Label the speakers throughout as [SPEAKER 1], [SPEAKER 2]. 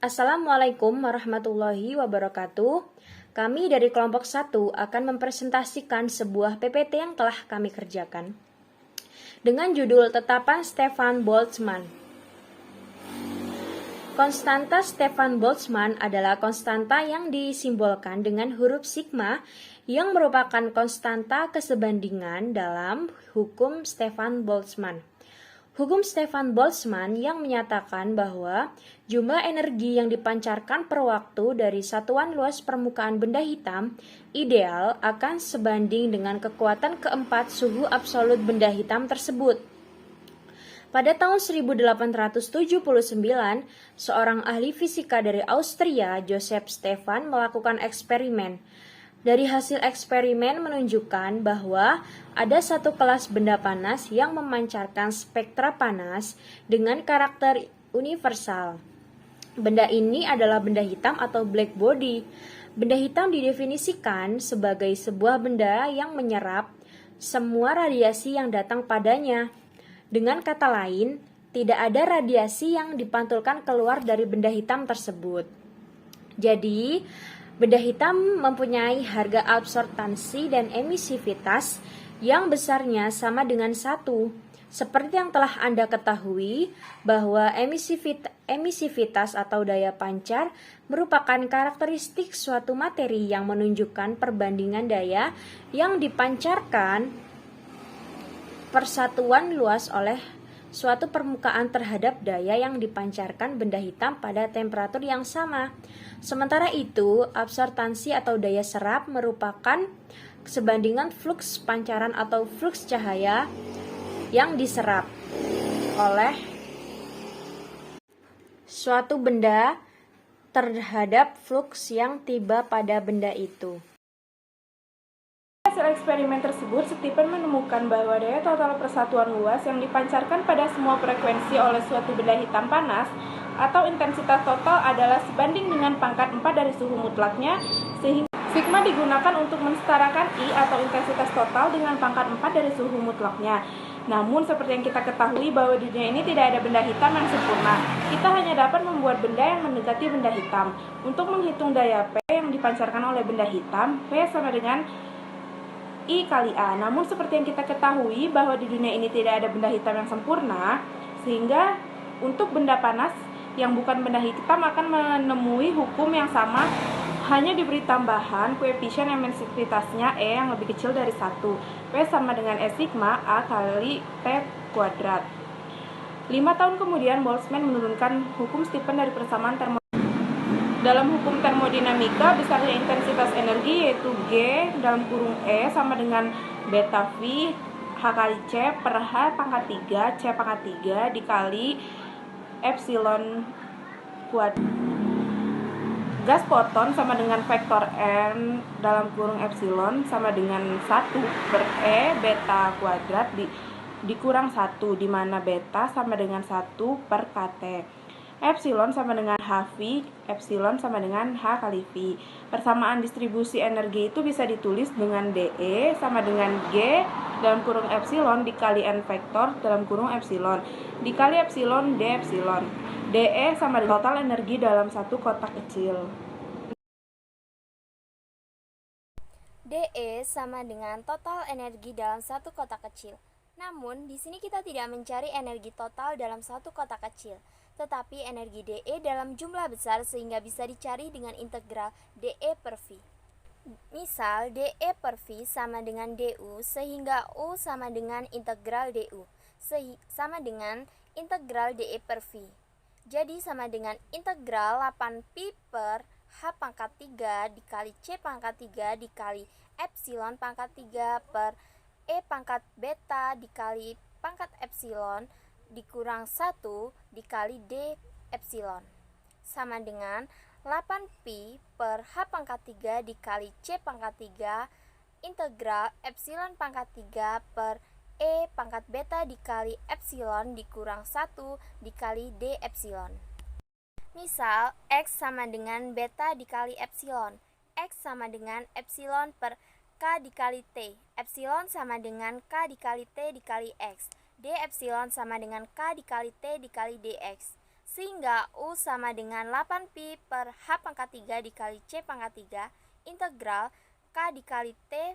[SPEAKER 1] Assalamualaikum warahmatullahi wabarakatuh. Kami dari kelompok 1 akan mempresentasikan sebuah PPT yang telah kami kerjakan dengan judul Tetapan Stefan Boltzmann. Konstanta Stefan Boltzmann adalah konstanta yang disimbolkan dengan huruf sigma yang merupakan konstanta kesebandingan dalam hukum Stefan Boltzmann. Hukum Stefan Boltzmann yang menyatakan bahwa jumlah energi yang dipancarkan per waktu dari satuan luas permukaan benda hitam ideal akan sebanding dengan kekuatan keempat suhu absolut benda hitam tersebut. Pada tahun 1879, seorang ahli fisika dari Austria, Joseph Stefan, melakukan eksperimen. Dari hasil eksperimen menunjukkan bahwa ada satu kelas benda panas yang memancarkan spektra panas dengan karakter universal. Benda ini adalah benda hitam atau black body. Benda hitam didefinisikan sebagai sebuah benda yang menyerap semua radiasi yang datang padanya. Dengan kata lain, tidak ada radiasi yang dipantulkan keluar dari benda hitam tersebut. Jadi, benda hitam mempunyai harga absorptansi dan emisivitas yang besarnya sama dengan 1. Seperti yang telah Anda ketahui bahwa emisivitas atau daya pancar merupakan karakteristik suatu materi yang menunjukkan perbandingan daya yang dipancarkan persatuan luas oleh suatu permukaan terhadap daya yang dipancarkan benda hitam pada temperatur yang sama. Sementara itu, absorptansi atau daya serap merupakan sebandingan fluks pancaran atau fluks cahaya yang diserap oleh suatu benda terhadap fluks yang tiba pada benda itu.
[SPEAKER 2] Hasil eksperimen tersebut, Stefan menemukan bahwa daya total persatuan luas yang dipancarkan pada semua frekuensi oleh suatu benda hitam panas atau intensitas total adalah sebanding dengan pangkat 4 dari suhu mutlaknya, sehingga sigma digunakan untuk mensetarakan I atau intensitas total dengan pangkat 4 dari suhu mutlaknya. Namun, seperti yang kita ketahui bahwa di dunia ini tidak ada benda hitam yang sempurna. Kita hanya dapat membuat benda yang mendekati benda hitam. Untuk menghitung daya P yang dipancarkan oleh benda hitam, P sama dengan I kali A. Namun seperti yang kita ketahui bahwa di dunia ini tidak ada benda hitam yang sempurna, sehingga untuk benda panas yang bukan benda hitam akan menemui hukum yang sama, hanya diberi tambahan koefisien emisivitasnya E yang lebih kecil dari 1. P sama dengan E sigma A kali T kuadrat. 5 tahun kemudian Boltzmann menurunkan hukum Stefan dari persamaan termodinamika. Dalam hukum termodinamika, besarnya intensitas energi yaitu G dalam kurung E sama dengan beta V H kali C per H pangkat 3 C pangkat 3 dikali epsilon kuadrat. Gas foton sama dengan vektor N dalam kurung epsilon sama dengan 1 per E beta kuadrat dikurang 1, di mana beta sama dengan 1 per KT. Epsilon sama dengan HV, epsilon sama dengan H kali V. Persamaan distribusi energi itu bisa ditulis dengan DE sama dengan G dalam kurung epsilon dikali N vektor dalam kurung epsilon dikali epsilon D epsilon. DE sama dengan total energi dalam satu kotak kecil.
[SPEAKER 3] DE sama dengan total energi dalam satu kotak kecil. Namun, di sini kita tidak mencari energi total dalam satu kotak kecil, tetapi energi DE dalam jumlah besar sehingga bisa dicari dengan integral DE per V. Misal, DE per V sama dengan DU sehingga U sama dengan integral DU sama dengan integral DE per V. Jadi sama dengan integral 8pi per H pangkat 3 dikali C pangkat 3 dikali epsilon pangkat 3 per E pangkat beta dikali pangkat epsilon dikurang 1 dikali D epsilon sama dengan 8pi per H pangkat 3 dikali C pangkat 3 integral epsilon pangkat 3 per E pangkat beta dikali epsilon dikurang 1 dikali D epsilon. Misal, X sama dengan beta dikali epsilon. X sama dengan epsilon per K dikali T. Epsilon sama dengan K dikali T dikali X. D epsilon sama dengan K dikali T dikali dx Sehingga U sama dengan 8pi per H pangkat 3 dikali C pangkat 3 integral K dikali T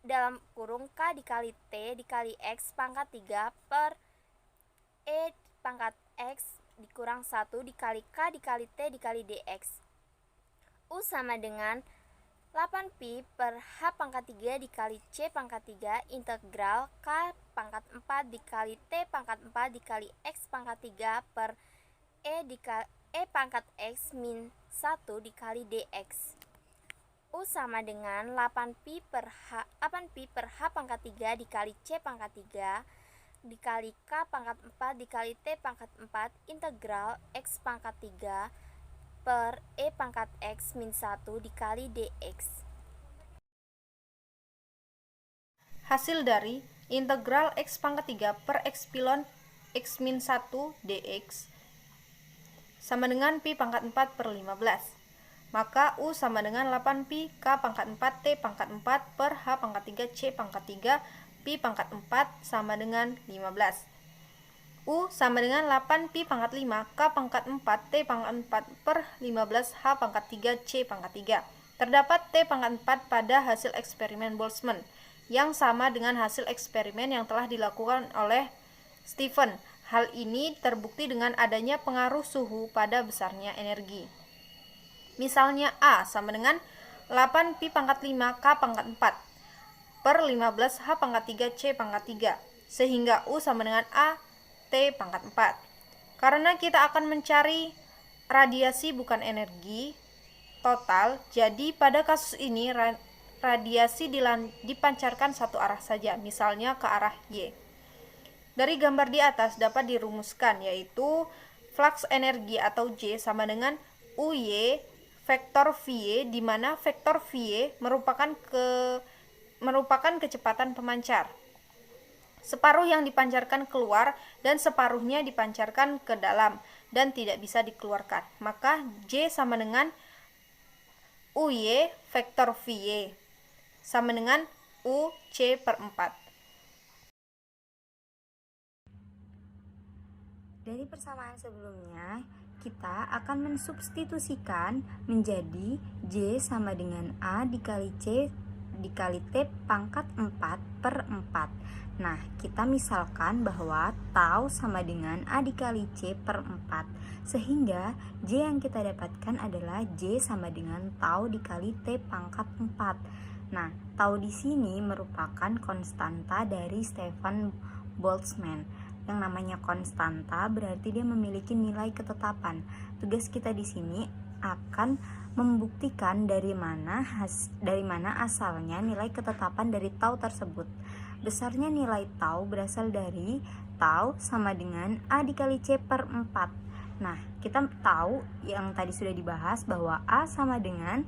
[SPEAKER 3] dalam kurung K dikali T dikali X pangkat 3 per E pangkat X dikurang 1 dikali K dikali T dikali DX. U sama dengan 8pi per H pangkat 3 dikali C pangkat 3 integral K pangkat 4 dikali T pangkat 4 dikali X pangkat 3 per E pangkat X min 1 dikali DX. U sama dengan 8pi per H pangkat 3 dikali C pangkat 3 dikali K pangkat 4 dikali T pangkat 4 integral X pangkat 3 per E pangkat X min 1 dikali DX.
[SPEAKER 1] Hasil dari integral X pangkat 3 per epsilon X min 1 dx sama dengan pi pangkat 4 per 15. Maka U sama dengan 8pi K pangkat 4 T pangkat 4 per H pangkat 3 C pangkat 3 pi pangkat 4 sama dengan 15. U sama dengan 8pi pangkat 5 K pangkat 4 T pangkat 4 per 15 H pangkat 3 C pangkat 3. Terdapat T pangkat 4 pada hasil eksperimen Boltzmann yang sama dengan hasil eksperimen yang telah dilakukan oleh Stephen. Hal ini terbukti dengan adanya pengaruh suhu pada besarnya energi. Misalnya A sama dengan 8pi pangkat 5 K pangkat 4 per 15 H pangkat 3 C pangkat 3, sehingga U sama dengan A T pangkat 4. Karena kita akan mencari radiasi bukan energi total, jadi pada kasus ini radiasi dipancarkan satu arah saja, misalnya ke arah Y. Dari gambar di atas dapat dirumuskan, yaitu flux energi atau J sama dengan UY vektor VY, di mana vektor VY merupakan kecepatan pemancar. Separuh yang dipancarkan keluar dan separuhnya dipancarkan ke dalam dan tidak bisa dikeluarkan. Maka J sama dengan UY vektor VY sama dengan UC per 4.
[SPEAKER 4] Dari persamaan sebelumnya, kita akan mensubstitusikan menjadi J sama dengan A dikali C dikali T pangkat 4 per 4. Nah, kita misalkan bahwa tau sama dengan A dikali C per 4. Sehingga J yang kita dapatkan adalah J sama dengan tau dikali T pangkat 4. Nah, tau di sini merupakan konstanta dari Stephen Boltzmann. Yang namanya konstanta berarti dia memiliki nilai ketetapan. Tugas kita di sini akan membuktikan dari mana asalnya nilai ketetapan dari tau tersebut. Besarnya nilai tau berasal dari tau sama dengan A dikali C per 4. Nah, kita tahu yang tadi sudah dibahas bahwa A sama dengan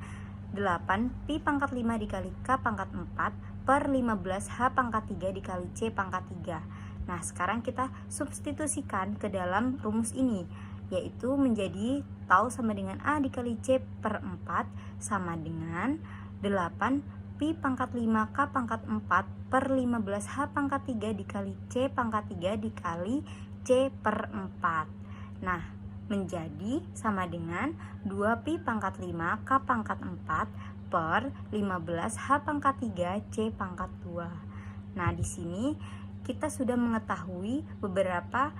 [SPEAKER 4] 8pi pangkat 5 dikali K pangkat 4 per 15 H pangkat 3 dikali C pangkat 3. Nah, sekarang kita substitusikan ke dalam rumus ini, yaitu menjadi tau sama dengan A dikali C per 4 sama dengan 8pi pangkat 5 K pangkat 4 per 15 H pangkat 3 dikali C pangkat 3 dikali C per 4. Nah, menjadi sama dengan 2pi pangkat 5 K pangkat 4 per 15 H pangkat 3 C pangkat 2. Nah, di sini kita sudah mengetahui beberapa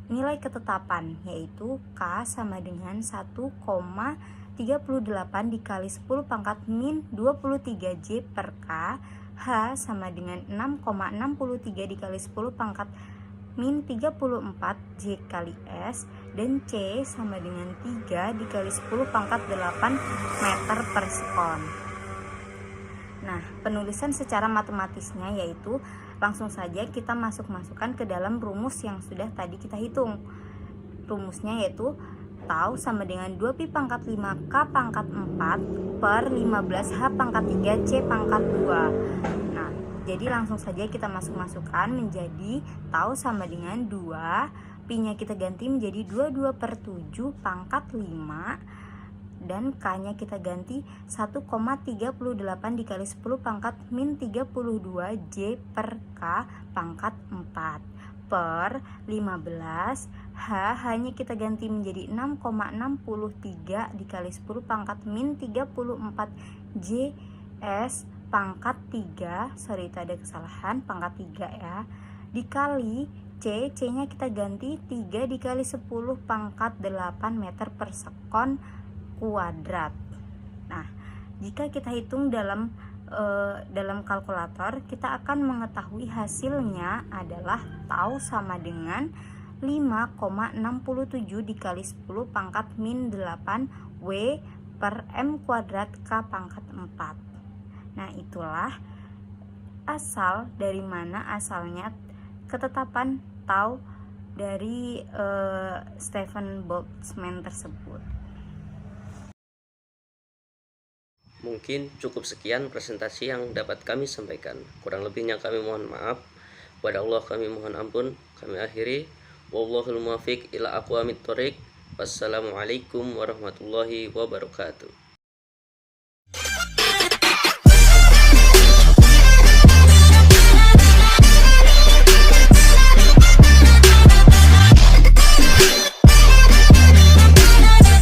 [SPEAKER 4] nilai ketetapan, yaitu K sama dengan 1,38 dikali 10 pangkat min 23 J per K, H sama dengan 6,63 dikali 10 pangkat min 34 J kali S, dan C sama dengan 3 dikali 10 pangkat 8 meter per sekon. Nah, penulisan secara matematisnya yaitu langsung saja kita masukkan ke dalam rumus yang sudah tadi kita hitung. Rumusnya yaitu tau sama dengan 2pi pangkat 5 K pangkat 4 per 15 H pangkat 3 C pangkat 2. Nah, jadi langsung saja kita masukkan menjadi tau sama dengan 2, pi nya kita ganti menjadi 22 per 7 pangkat 5, dan K-nya kita ganti 1,38 dikali 10 pangkat min 32 J per K pangkat 4 per 15 H H hanya kita ganti menjadi 6,63 dikali 10 pangkat min 34 JS pangkat 3, sorry itu ada kesalahan, pangkat 3 ya, dikali C nya kita ganti 3 dikali 10 pangkat 8 meter per sekon kuadrat. Nah, jika kita hitung dalam kalkulator, kita akan mengetahui hasilnya adalah tau sama dengan 5,67 dikali 10 pangkat min 8 W per M kuadrat K pangkat 4. Nah, itulah dari mana asalnya ketetapan tau dari Stephen Boltzmann tersebut.
[SPEAKER 5] Mungkin cukup sekian presentasi yang dapat kami sampaikan. Kurang lebihnya kami mohon maaf. Kepada Allah kami mohon ampun. Kami akhiri. Wallahul muwaffiq ila aqwamit thoriq. Wassalamualaikum warahmatullahi wabarakatuh.